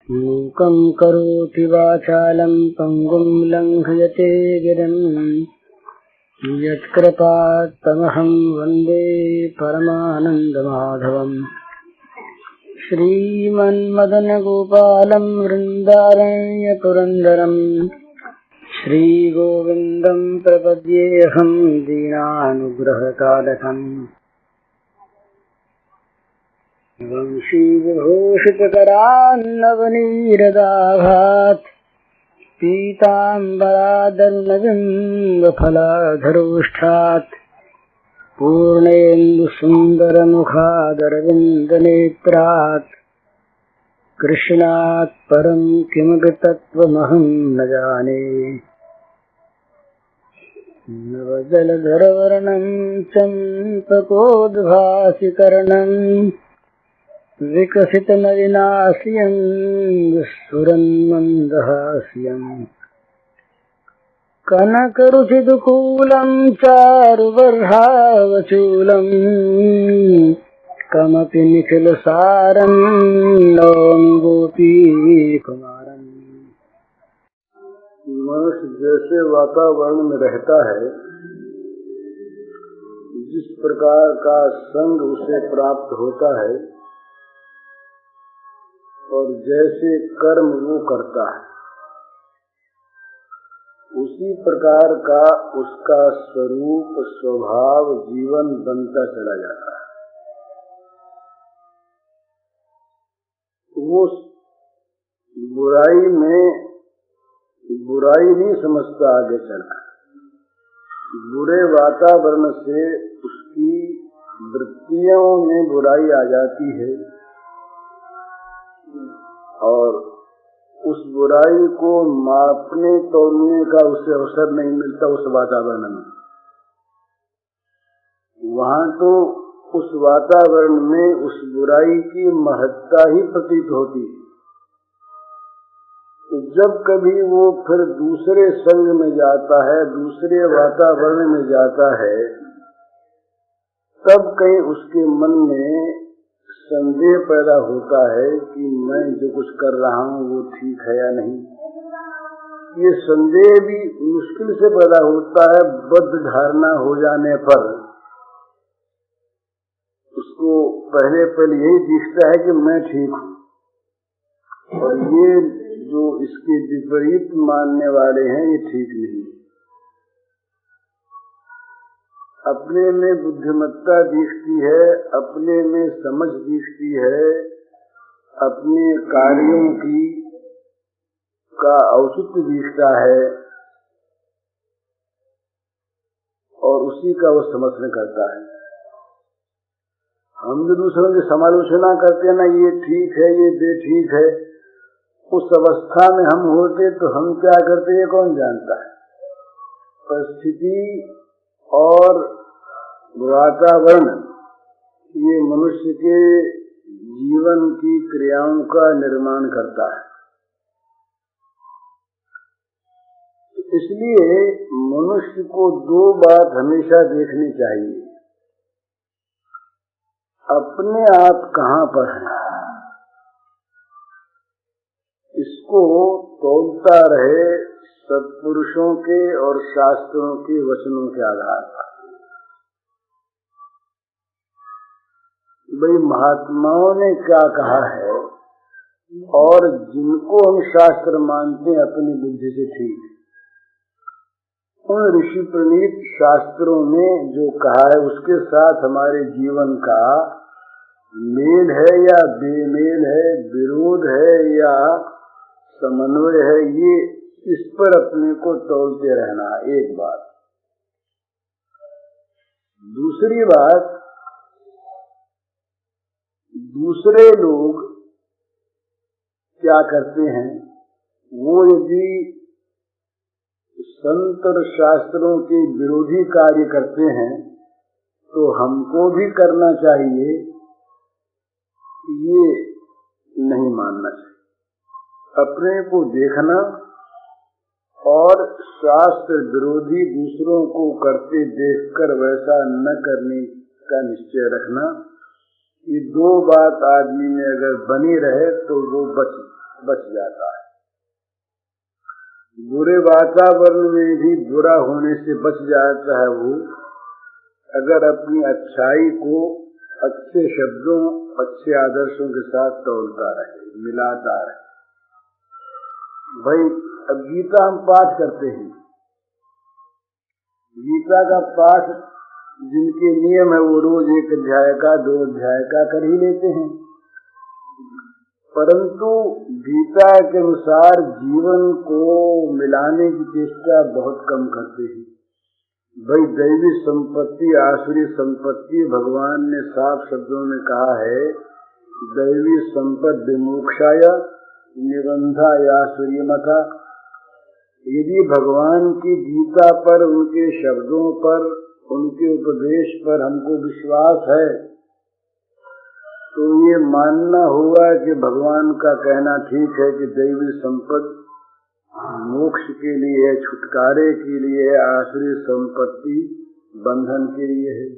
मूकं करोति वाचालं पङ्गुं लङ्घयते गिरिं यत्कृपात्तमहं वन्दे परमानन्दमाधवम्। श्रीमन्मदनगोपालं वृन्दारण्यपुरन्दरं श्रीगोविन्दं प्रपद्येऽहं दीनानुग्रहकालकम्। वंशीविभूषितकरान्नवनीरदाभात् पीताम्बरादर्णबिम्बफलाधरोष्ठात् पूर्णेन्दुसुन्दरमुखादरविन्दनेत्रात् कृष्णात् परं किमपि तत्त्वमहं न जाने। नवजलधरवर्णं चम्पकोद्भासिकर्णं विकसितनलिनास्यं स्फुरन्मन्दहास्यं कनकरुचिदुकूलं चारुबर्हावचूलं कमपि निखिलसारं नौमि गोपीकुमारम्। मनुष्य जैसे वातावरण में रहता है, जिस प्रकार का संग उसे प्राप्त होता है और जैसे कर्म वो करता है, उसी प्रकार का उसका स्वरूप स्वभाव जीवन बनता चला जाता है। वो बुराई में बुराई नहीं समझता आगे चलकर, बुरे वातावरण से उसकी वृत्तियों में बुराई आ जाती है और उस बुराई को मापने तोलने का उसे अवसर नहीं मिलता उस वातावरण में। वहाँ तो उस वातावरण में उस बुराई की महत्ता ही प्रतीत होती है। तो जब कभी वो फिर दूसरे संग में जाता है, दूसरे वातावरण में जाता है, तब कहीं उसके मन में संदेह पैदा होता है कि मैं जो कुछ कर रहा हूँ वो ठीक है या नहीं। ये संदेह भी मुश्किल से पैदा होता है। बद्ध धारणा हो जाने पर उसको पहले यही दिखता है कि मैं ठीक हूँ, और ये जो इसके विपरीत मानने वाले हैं ये ठीक नहीं। अपने में बुद्धिमत्ता दिखती है, अपने में समझ दिखती है, अपने कार्यों की का औचित्य दिखता है और उसी का वो समर्थन करता है। हम जो दूसरों की समालोचना करते हैं ना, ये ठीक है ये बेठीक है, उस अवस्था में हम होते तो हम क्या करते ये कौन जानता है। परिस्थिति और वातावरण ये मनुष्य के जीवन की क्रियाओं का निर्माण करता है। इसलिए मनुष्य को दो बात हमेशा देखनी चाहिए। अपने आप कहाँ पर है, इसको तोलता रहे सत्पुरुषों के और शास्त्रों के वचनों के आधार पर। भाई महात्माओं ने क्या कहा है और जिनको हम शास्त्र मानते हैं अपनी बुद्धि से ठीक, उन ऋषि प्रणीत शास्त्रों में जो कहा है उसके साथ हमारे जीवन का मेल है या बेमेल है, विरोध है या समन्वय है, ये इस पर अपने को तौलते रहना। एक बात। दूसरी बात, दूसरे लोग क्या करते हैं, वो यदि संत और शास्त्रों के विरोधी कार्य करते हैं तो हमको भी करना चाहिए, ये नहीं मानना चाहिए। अपने को देखना और शास्त्र विरोधी दूसरों को करते देखकर वैसा न करने का निश्चय रखना, ये दो बात आदमी में अगर बनी रहे तो वो बच जाता है। बुरे वातावरण में भी बुरा होने से बच जाता है वो, अगर अपनी अच्छाई को अच्छे शब्दों अच्छे आदर्शों के साथ तोलता रहे, मिलाता रहे। भाई अब गीता हम पाठ करते हैं, गीता का पाठ जिनके नियम है वो रोज 1 अध्याय का 2 अध्याय का कर ही लेते हैं, परंतु गीता के अनुसार जीवन को मिलाने की चेष्टा बहुत कम करते हैं। भाई दैवी संपत्ति आसुरी संपत्ति भगवान ने साफ शब्दों में कहा है, दैवी संपत्ति विमोक्षाय निबंधा आसुरी मता। यदि भगवान की गीता पर, उनके शब्दों पर, उनके उपदेश पर हमको विश्वास है तो ये मानना होगा कि भगवान का कहना ठीक है कि दैवी संपत्ति मोक्ष के लिए है, छुटकारे के लिए है, आसुरी संपत्ति बंधन के लिए है।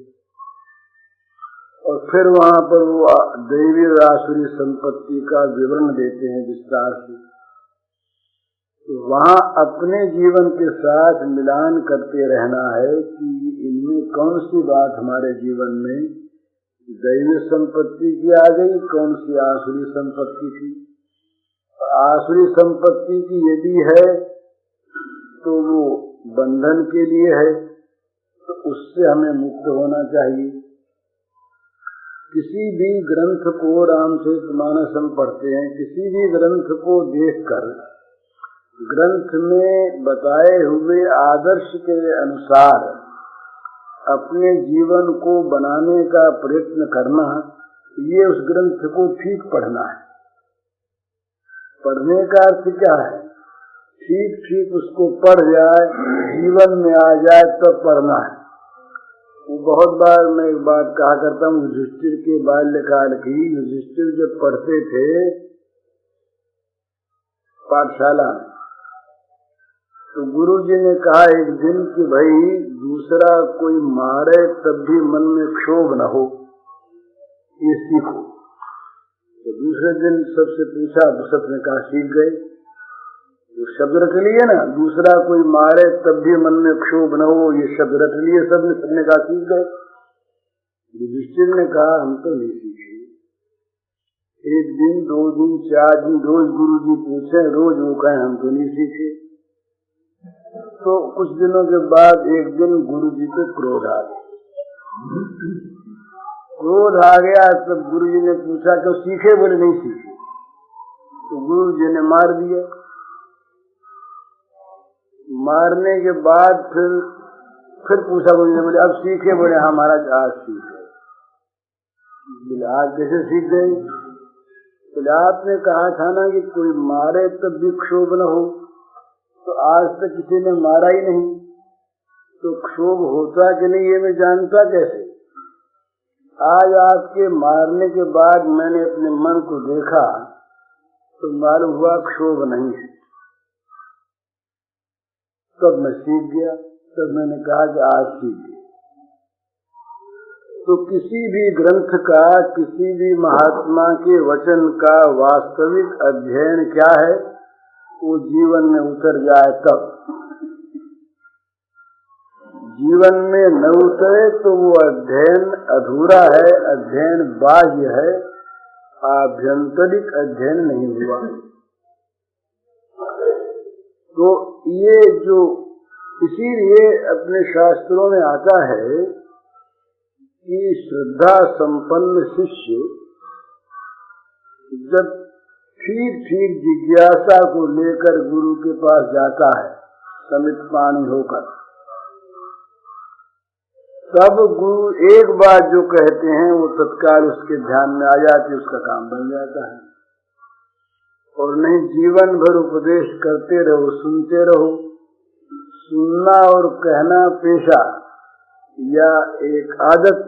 और फिर वहां पर वो दैवी और आसुरी संपत्ति का विवरण देते हैं विस्तार से। तो वहां अपने जीवन के साथ मिलान करते रहना है कि इनमें कौन सी बात हमारे जीवन में दैवी संपत्ति की आ गई, कौन सी आसुरी संपत्ति की। आसुरी संपत्ति की यदि है तो वो बंधन के लिए है, तो उससे हमें मुक्त होना चाहिए। किसी भी ग्रंथ को, रामचरितमानस हम पढ़ते हैं, किसी भी ग्रंथ को देखकर ग्रंथ में बताए हुए आदर्श के अनुसार अपने जीवन को बनाने का प्रयत्न करना, ये उस ग्रंथ को ठीक पढ़ना है। पढ़ने का अर्थ क्या है? ठीक ठीक उसको पढ़ जाए, जीवन में आ जाए तब पढ़ना है। वो बहुत बार मैं एक बात कहा करता हूँ, युधिष्ठिर के बाल्यकाल की। युधिष्ठिर जब पढ़ते थे पाठशाला में, तो गुरु जी ने कहा एक दिन कि भाई दूसरा कोई मारे तब भी मन में क्षोभ न हो, ये सीखो। तो दूसरे दिन सबसे पूछा, सबने कहा सीख गए। तो शब्द रट लिए ना, दूसरा कोई मारे तब भी मन में क्षोभ न हो, ये शब्द रट लिए सबने कहा सीख गए। युधिष्ठिर ने कहा हम तो नहीं सीखे। एक दिन 2 दिन 4 दिन रोज गुरु जी पूछे, रोज वो कहें हम तो नहीं सीखे। तो कुछ दिनों के बाद एक दिन गुरु जी को क्रोध आ गया। क्रोध आ गया तब गुरु जी ने पूछा क्यों सीखे? बोले नहीं सीखे। तो गुरु जी ने मार दिया। मारने के बाद फिर पूछा गुरु जी, बोले अब सीखे? बोले हाँ महाराज आज सीखे। बोले आज कैसे सीख गए? बोले आपने कहा था ना कि कोई मारे तब भी क्षोभ न हो, तो आज तक किसी ने मारा ही नहीं, तो क्षोभ होता कि नहीं ये मैं जानता कैसे? आज आपके मारने के बाद मैंने अपने मन को देखा तो मालूम हुआ क्षोभ नहीं है। तब मैं सीख गया, तब मैंने कहा कि आज सीख गया। तो किसी भी ग्रंथ का, किसी भी महात्मा के वचन का वास्तविक अध्ययन क्या है, वो जीवन में उतर जाए तब। जीवन में न उतरे तो वो अध्ययन अधूरा है, अध्ययन बाह्य है, आभ्यंतरिक अध्ययन नहीं हुआ। तो ये जो, इसीलिए अपने शास्त्रों में आता है कि श्रद्धा संपन्न शिष्य जब ठीक ठीक जिज्ञासा को लेकर गुरु के पास जाता है, समित पानी होकर, तब गुरु एक बात जो कहते हैं वो तत्काल उसके ध्यान में आ जाती, उसका काम बन जाता है। और नहीं जीवन भर उपदेश करते रहो, सुनते रहो। सुनना और कहना पेशा या एक आदत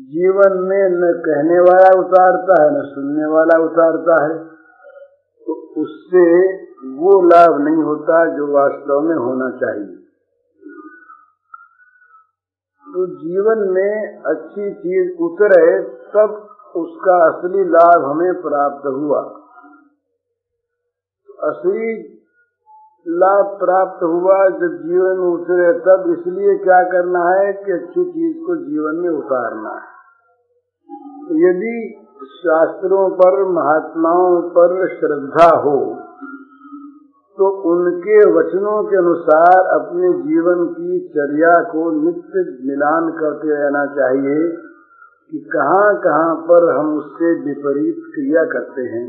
जीवन में न कहने वाला उतारता है न सुनने वाला उतारता है, तो उससे वो लाभ नहीं होता जो वास्तव में होना चाहिए। तो जीवन में अच्छी चीज उतरे तब उसका असली लाभ हमें प्राप्त हुआ। असली लाभ प्राप्त हुआ जब जीवन में उतरे, तब इसलिए क्या करना है कि अच्छी चीज को जीवन में उतारना है। यदि शास्त्रों पर, महात्माओं पर श्रद्धा हो तो उनके वचनों के अनुसार अपने जीवन की चर्या को नित्य मिलान करते रहना चाहिए कि कहाँ कहाँ पर हम उससे विपरीत क्रिया करते हैं,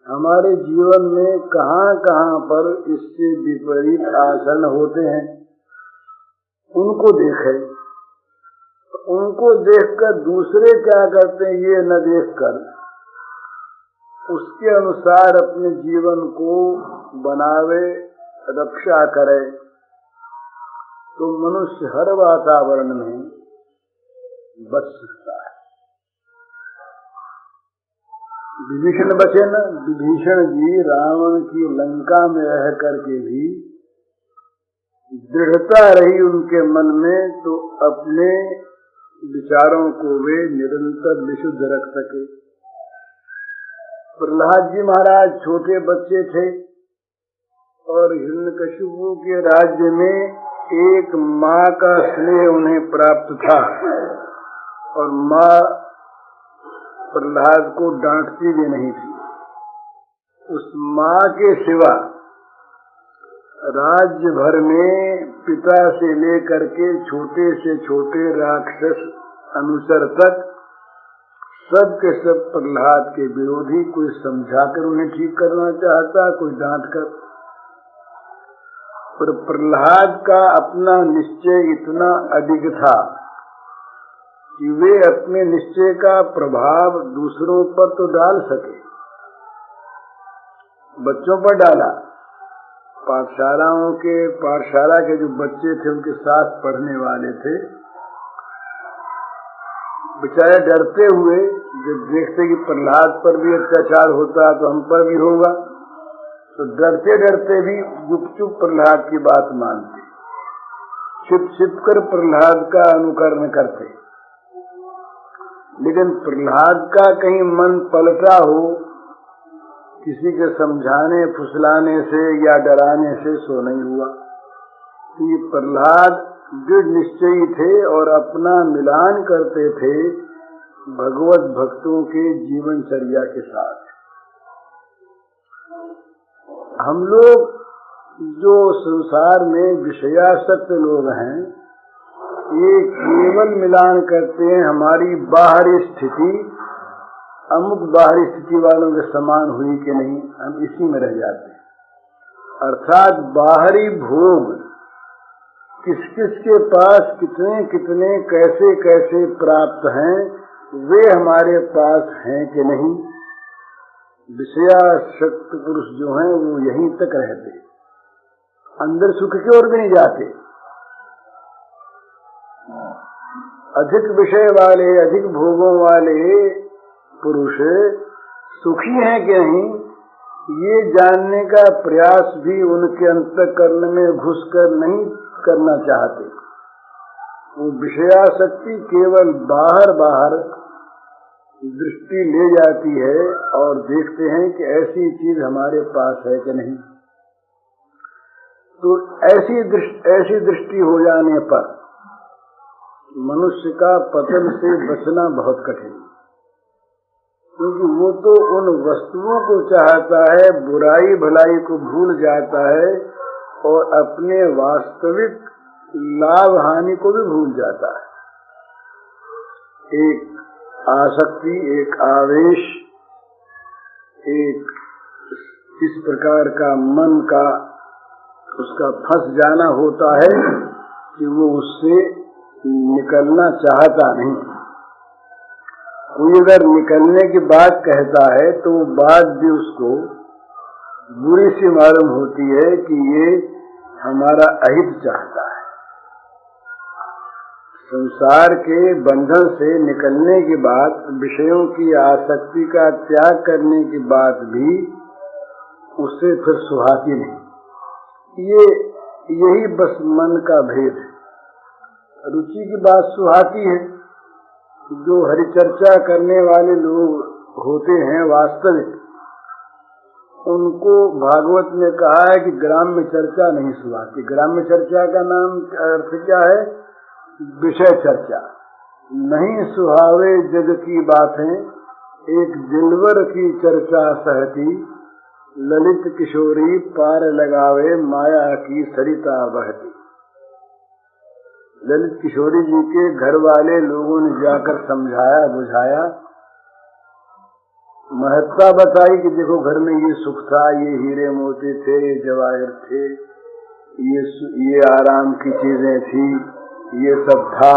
हमारे जीवन में कहाँ कहाँ पर इससे विपरीत आचरण होते हैं, उनको देखें। उनको देखकर दूसरे क्या करते हैं ये न देखकर उसके अनुसार अपने जीवन को बनावे, रक्षा करे, तो मनुष्य हर वातावरण में बच सकता है। विभीषण बचे न, विभीषण जी रावण की लंका में रह करके भी दृढ़ता रही उनके मन में, तो अपने विचारों को वे निरंतर विशुद्ध रख सके। प्रहलाद जी महाराज छोटे बच्चे थे और हिरण्यकशिपु के राज्य में एक माँ का स्नेह उन्हें प्राप्त था और माँ प्रहलाद को डांटती भी नहीं थी। उस माँ के सिवा राज्य भर में पिता से लेकर के छोटे से छोटे राक्षस अनुचर तक सब के सब प्रहलाद के विरोधी, कोई समझाकर उन्हें ठीक करना चाहता, कोई डांट कर। पर प्रहलाद का अपना निश्चय इतना अडिग था कि वे अपने निश्चय का प्रभाव दूसरों पर तो डाल सके। बच्चों पर डाला, पाठशाला के जो बच्चे थे उनके साथ पढ़ने वाले थे, बेचारे डरते हुए जब देखते कि प्रहलाद पर भी अत्याचार होता तो हम पर भी होगा, तो डरते डरते भी चुप प्रहलाद की बात मानते, छिप छिप कर प्रहलाद का अनुकरण करते। लेकिन प्रहलाद का कहीं मन पलटा हो किसी के समझाने फुसलाने से या डराने से, सो नहीं हुआ। तो ये प्रहलाद दृढ़ निश्चयी थे और अपना मिलान करते थे भगवत भक्तों के जीवनचर्या के साथ। हम लोग जो संसार में विषयासक्त लोग हैं, ये केवल मिलान करते हैं हमारी बाहरी स्थिति अमुक बाहरी स्थिति वालों के समान हुई कि नहीं, हम इसी में रह जाते हैं। अर्थात बाहरी भोग किस किस के पास कितने कितने कैसे कैसे प्राप्त हैं, वे हमारे पास हैं कि नहीं। विषयासक्त पुरुष जो हैं वो यहीं तक रहते, अंदर सुख की ओर भी नहीं जाते। अधिक विषय वाले, अधिक भोगों वाले पुरुष सुखी हैं कि नहीं, ये जानने का प्रयास भी उनके अंतःकरण में घुसकर नहीं करना चाहते। वो विषयासक्ति केवल बाहर बाहर दृष्टि ले जाती है और देखते हैं कि ऐसी चीज हमारे पास है कि नहीं। तो ऐसी दृष्टि हो जाने पर मनुष्य का पतन से बचना बहुत कठिन, क्योंकि वो तो उन वस्तुओं को चाहता है, बुराई भलाई को भूल जाता है और अपने वास्तविक लाभ हानि को भी भूल जाता है। एक आसक्ति, एक आवेश, एक इस प्रकार का मन का उसका फंस जाना होता है कि वो उससे निकलना चाहता नहीं। कोई अगर निकलने की बात कहता है तो वो बात भी उसको बुरी सी मालूम होती है कि ये हमारा अहित चाहता है। संसार के बंधन से निकलने के बाद, विषयों की आसक्ति का त्याग करने की बात भी उससे फिर सुहाती नहीं। यही बस मन का भेद है। रुचि की बात सुहाती है, जो हरिचर्चा करने वाले लोग होते हैं वास्तविक, उनको भागवत ने कहा है कि ग्राम्य चर्चा नहीं सुहाती। ग्राम्य चर्चा का नाम अर्थ क्या है? विषय चर्चा। नहीं सुहावे जग की बातें, एक दिलवर की चर्चा सहती, ललित किशोरी पार लगावे माया की सरिता बहती। ललित किशोरी जी के घर वाले लोगों ने जाकर समझाया बुझाया, महत्ता बताई कि देखो घर में ये सुख था, ये हीरे मोती थे, ये जवाहर थे, ये आराम की चीजें थी, ये सब था।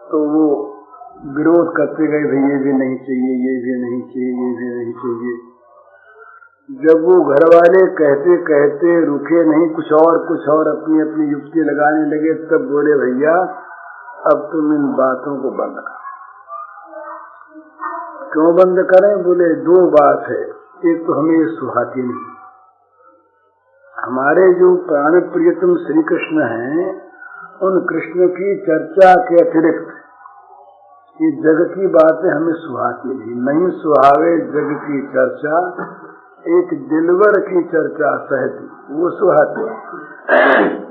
तो वो विरोध करते गए, भाई ये भी नहीं चाहिए, ये भी नहीं चाहिए, ये भी नहीं चाहिए। जब वो घर वाले कहते कहते रुके नहीं, कुछ और अपनी अपनी युक्ति लगाने लगे, तब बोले भैया अब तुम इन बातों को बंद करो। क्यों बंद करें? बोले दो बात है, एक तो हमें सुहाती नहीं। हमारे जो प्राण प्रियतम श्री कृष्ण हैं, उन कृष्ण की चर्चा के अतिरिक्त ये जग की बातें हमें सुहाती नहीं सुहावे जग की चर्चा, एक दिलवर की चर्चा सहती, वो सुहाती।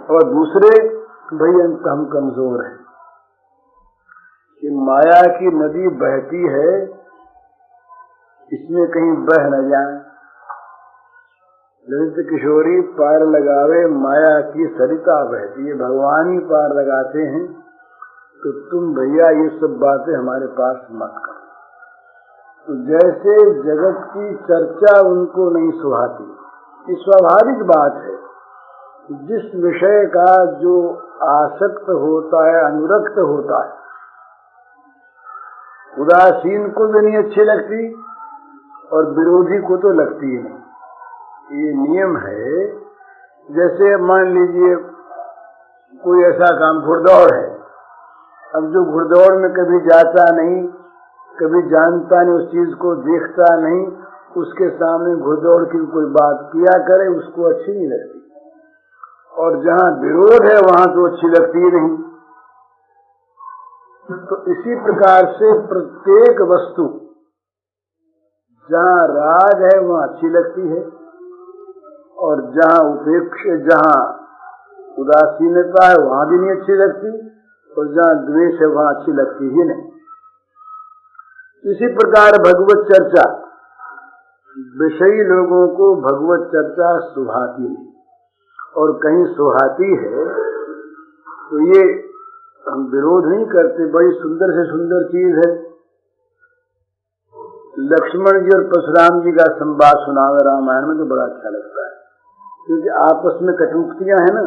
और दूसरे, भाई हम कमजोर हैं, कि माया की नदी बहती है, इसमें कहीं बह न जाए। ललित किशोरी पार लगावे माया की सरिता बहती है, भगवान ही पार लगाते हैं। तो तुम भैया ये सब बातें हमारे पास मत करो। तो जैसे जगत की चर्चा उनको नहीं सुहाती, ये स्वाभाविक बात है। जिस विषय का जो आसक्त होता है, अनुरक्त होता है, उदासीन को भी नहीं अच्छी लगती और विरोधी को तो लगती ही नहीं। ये नियम है। जैसे मान लीजिए कोई ऐसा काम, घुड़दौड़ है। अब जो घुड़दौड़ में कभी जाता नहीं, कभी जानता नहीं, उस चीज को देखता नहीं, उसके सामने घुड़दौड़ की कोई बात किया करे, उसको अच्छी नहीं लगती। और जहाँ विरोध है वहां तो अच्छी लगती ही नहीं। तो इसी प्रकार से प्रत्येक वस्तु जहाँ राग है वहाँ अच्छी लगती है, और जहाँ उपेक्षा, जहाँ उदासीनता है वहां भी नहीं अच्छी लगती, और जहाँ द्वेष है वहां अच्छी लगती ही नहीं। इसी प्रकार भगवत चर्चा, विषयी लोगों को भगवत चर्चा सुहाती नहीं, और कहीं सुहाती है तो ये हम विरोध नहीं करते, बड़ी सुंदर से सुंदर चीज है। लक्ष्मण जी और परशुराम जी का संवाद सुना हुआ रामायण में तो बड़ा अच्छा लगता है, क्योंकि आपस में कटुक्तियां हैं ना।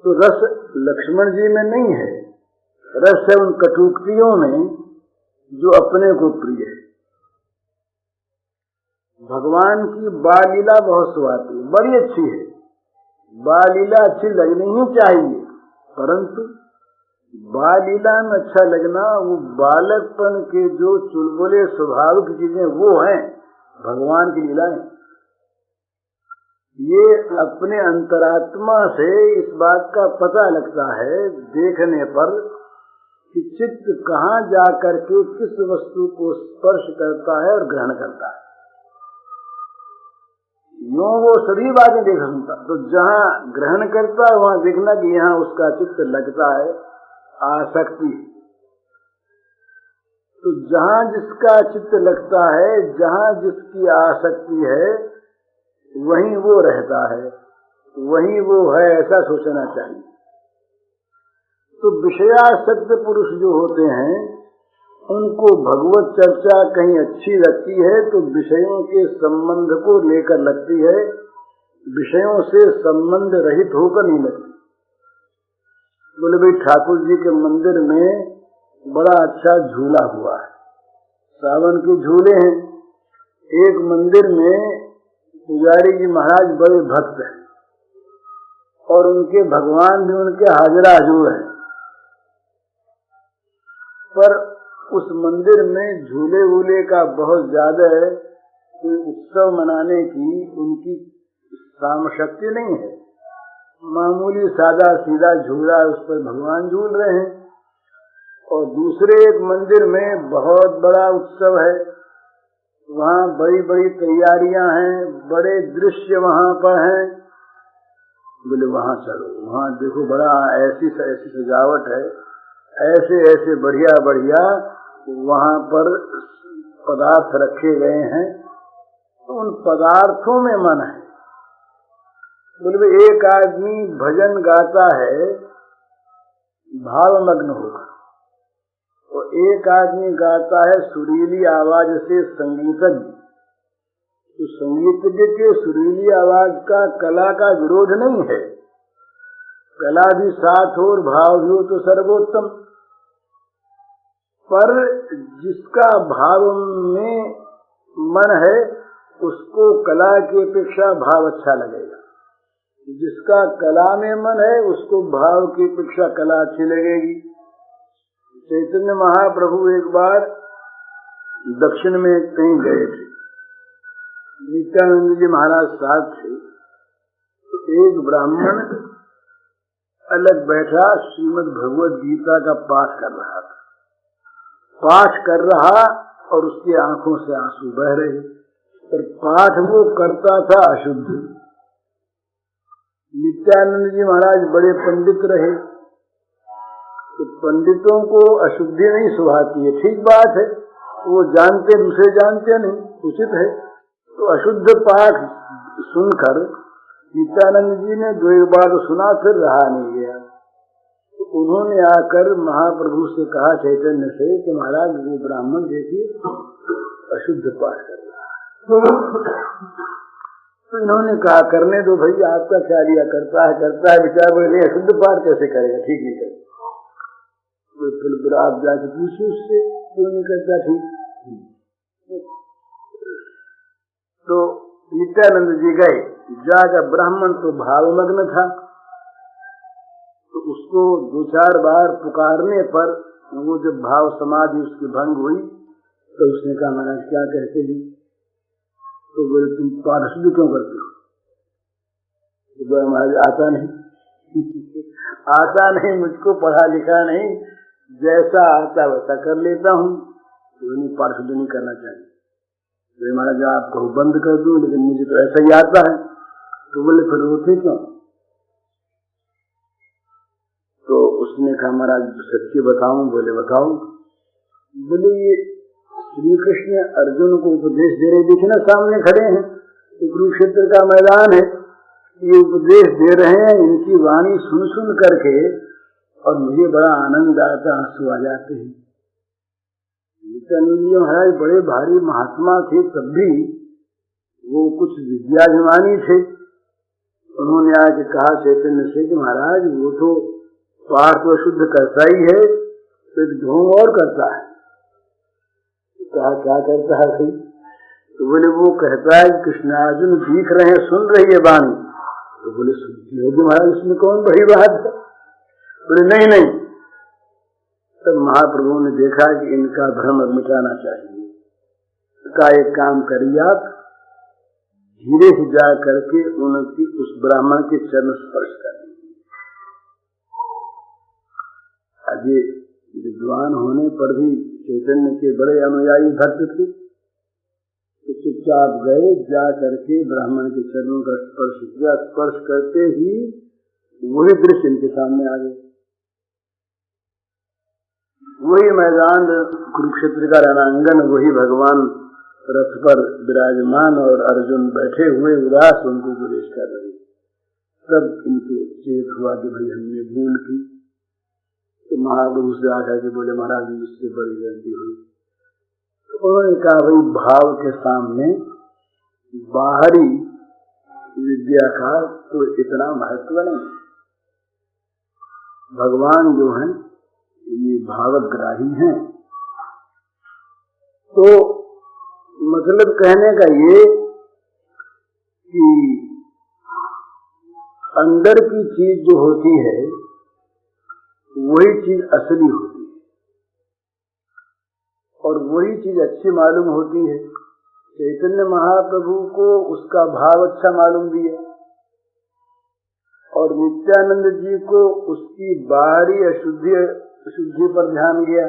तो रस लक्ष्मण जी में नहीं है, रस है उन कटुक्तियों में जो अपने को प्रिय है। भगवान की बाल लीला बहुत सुहाती है, बड़ी अच्छी है। बाल लीला अच्छी लगनी ही चाहिए, परंतु बाल लीला में अच्छा लगना, वो बालकपन के जो चुलबुले स्वभाव की चीजें वो हैं, भगवान की लीला है। ये अपने अंतरात्मा से इस बात का पता लगता है देखने पर कि चित्त कहाँ जा करके किस वस्तु को स्पर्श करता है और ग्रहण करता है। यूं वो सभी बातें देख सकता, तो जहाँ ग्रहण करता है वहां देखना कि यहाँ उसका चित्त लगता है, आसक्ति। तो जहाँ जिसका चित्त लगता है, जहाँ जिसकी आसक्ति है, वहीं वो रहता है, वहीं वो है, ऐसा सोचना चाहिए। तो विषयासक्त पुरुष जो होते हैं, उनको भगवत चर्चा कहीं अच्छी लगती है तो विषयों के संबंध को लेकर लगती है, विषयों से संबंध रहित होकर नहीं लगती। बोले भाई ठाकुर जी के मंदिर में बड़ा अच्छा झूला हुआ है, सावन के झूले हैं। एक मंदिर में पुजारी जी महाराज बड़े भक्त हैं और उनके भगवान भी उनके हाजरा हजूर हैं, पर उस मंदिर में झूले वूले का बहुत ज्यादा है, कोई उत्सव मनाने की उनकी सामशक्ति नहीं है। मामूली सादा सीधा झूला, उस पर भगवान झूल रहे हैं। और दूसरे एक मंदिर में बहुत बड़ा उत्सव है, वहाँ बड़ी बड़ी तैयारियां हैं, बड़े दृश्य वहाँ पर हैं। बोले वहाँ चलो, वहाँ देखो बड़ा ऐसी सजावट है, ऐसे ऐसे बढ़िया बढ़िया वहाँ पर पदार्थ रखे गए हैं, तो उन पदार्थों में मन है। बोले एक आदमी भजन गाता है भावमग्न होगा, और एक आदमी गाता है सुरीली आवाज से संगीतज्ञ। तो संगीतज्ञ के सुरीली आवाज का कला का विरोध नहीं है, कला भी साथ हो और भाव भी हो तो सर्वोत्तम। पर जिसका भाव में मन है उसको कला की अपेक्षा भाव अच्छा लगेगा, जिसका कला में मन है उसको भाव की अपेक्षा कला अच्छी लगेगी। चैतन्य महाप्रभु एक बार दक्षिण में कहीं गए थे, नित्यानंद जी महाराज साथ थे, तो एक ब्राह्मण अलग बैठा श्रीमद् भगवद गीता का पाठ कर रहा था। पाठ कर रहा और उसकी आंखों से आंसू बह रहे, पर पाठ वो करता था अशुद्ध। नित्यानंद जी महाराज बड़े पंडित रहे, तो पंडितों को अशुद्धि नहीं सुहाती है, ठीक बात है, वो जानते दूसरे जानते नहीं, उचित है। तो अशुद्ध पाठ सुनकर नित्यानंद जी ने दो एक बार तो सुना, फिर रहा नहीं गया। तो उन्होंने आकर महाप्रभु से कहा चैतन्य से कि महाराज वो ब्राह्मण देखिए अशुद्ध पाठ कर रहा है। तो इन्होंने कहा करने दो भाई, आपका क्या लिया, करता है विचार बोले अशुद्ध पाठ कैसे करेगा, ठीक नहीं करेगा। फिर आप जाके पूछिए उससे क्यों नहीं करता ठीक। तो नित्यानंद जी गए, जाकर ब्राह्मण तो भावमग्न था, तो उसको दो चार बार पुकारने पर वो जब भाव समाधि उसकी भंग हुई तो उसने कहा महाराज क्या कहते हैं। तो बोले तुम पाठ अशुद्ध क्यों करते हो। तो बोले महाराज आता नहीं आता नहीं, मुझको पढ़ा लिखा नहीं, जैसा आता वैसा कर लेता हूँ, तो पाठ शुद्ध नहीं करना चाहिए। तो महाराज आपको बंद कर दूं, लेकिन मुझे तो ऐसा ही आता है। तो बोले फिर रोते क्यों। तो उसने कहा महाराज सच्ची बताऊं। बोले बताऊं। बोले ये श्री कृष्ण अर्जुन को उपदेश दे रहे, देखना सामने खड़े हैं, तो कुरुक्षेत्र का मैदान है, ये उपदेश दे रहे हैं, इनकी वाणी सुन सुन करके और मुझे बड़ा आनंद आता, आंसू आ जाते हैं। नित्यानंद जी महाराज बड़े भारी महात्मा थे, तब भी वो कुछ विद्याभिमानी थे। उन्होंने आज कहा चैतन्य से कि महाराज वो तो पाठ तो शुद्ध करता ही है, तो एक ढोंग और करता है। कहा क्या करता है भाई। तो बोले वो कहता है कृष्णार्जुन दिख रहे हैं, सुन रही है वाणी। तो बोले सुनती होगी महाराज, इसमें कौन बड़ी बात है। बोले नहीं नहीं। तब महाप्रभु ने देखा कि इनका भ्रम मिटाना चाहिए, का एक काम करिए आप, धीरे से जा करके उनकी उस ब्राह्मण के चरण स्पर्श कर दीजिए। अजय विद्वान होने पर भी चैतन्य के बड़े अनुयायी भक्त थे, तो चुपचाप गए, जा करके ब्राह्मण के चरणों का स्पर्श किया। स्पर्श करते ही वही दृश्य इनके सामने आ गए, वही मैदान कुरुक्षेत्र का रणांगन, वही भगवान रथ पर विराजमान और अर्जुन बैठे हुए उदास उनको उपदेश कर रहे। तब इनको चेत हुआ कि भाई हमने भूल की। तो महाप्रभु से आकर के बोले महाराज मुझसे बड़ी गलती हुई। तो उन्होंने कहा भाई भाव के सामने बाहरी विद्या का तो इतना महत्व नहीं। भगवान जो हैं ये भावग्राही हैं। तो मतलब कहने का ये कि अंदर की चीज जो होती है वही चीज असली होती है और वही चीज अच्छी मालूम होती है। चैतन्य महाप्रभु को उसका भाव अच्छा मालूम दिया और नित्यानंद जी को उसकी बाहरी अशुद्धि शुद्धि पर ध्यान गया।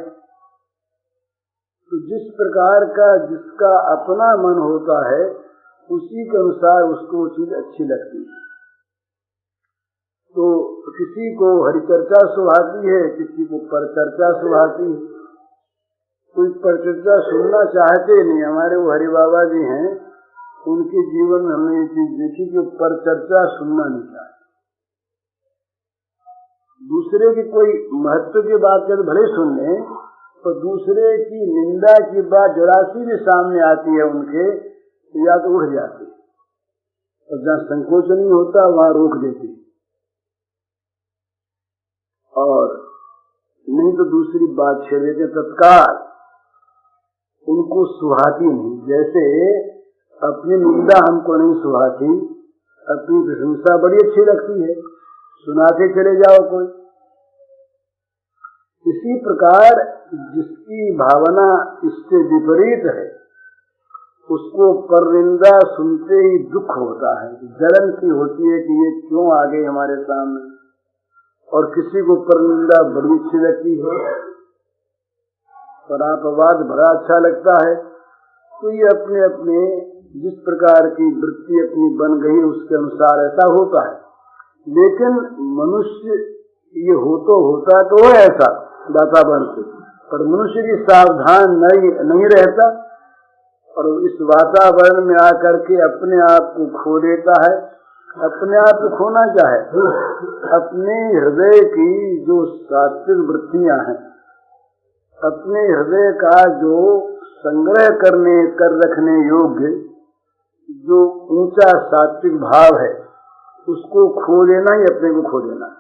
तो जिस प्रकार का जिसका अपना मन होता है उसी के अनुसार उसको वो चीज अच्छी लगती है। तो किसी को हरिचर्चा सुहाती है, किसी को परचर्चा सुहाती है। कोई परचर्चा सुनना चाहते नहीं। हमारे वो हरि बाबा जी हैं, उनके जीवन में हमने ये चीज देखी कि परचर्चा सुनना नहीं चाहते। दूसरे की कोई महत्व की बात कर भले सुन लें, तो दूसरे की निंदा की बात जरासी भी सामने आती है उनके, तो या तो उठ जाते और जहाँ संकोच नहीं होता वहां रोक देते, और नहीं तो दूसरी बात छेड़ देते तत्काल। उनको सुहाती नहीं। जैसे अपनी निंदा हमको नहीं सुहाती, अपनी प्रशंसा बड़ी अच्छी लगती है, सुनाते चले जाओ कोई। इसी प्रकार जिसकी भावना इससे विपरीत है उसको परनिंदा सुनते ही दुख होता है, जलन सी होती है कि ये क्यों आ गए हमारे सामने। और किसी को परनिंदा बड़ी अच्छी लगती है, परापवाद बड़ा अच्छा लगता है। तो ये अपने अपने जिस प्रकार की वृत्ति अपनी बन गई उसके अनुसार ऐसा होता है। लेकिन मनुष्य ये होता तो है ऐसा वातावरण से, पर मनुष्य की सावधान नहीं रहता और इस वातावरण में आकर के अपने आप को खो देता है। अपने आप को खोना क्या है? अपने हृदय की जो सात्विक वृत्तियां हैं, अपने हृदय का जो संग्रह कर रखने योग्य जो ऊंचा सात्विक भाव है, उसको खो देना ही अपने को खो देना है।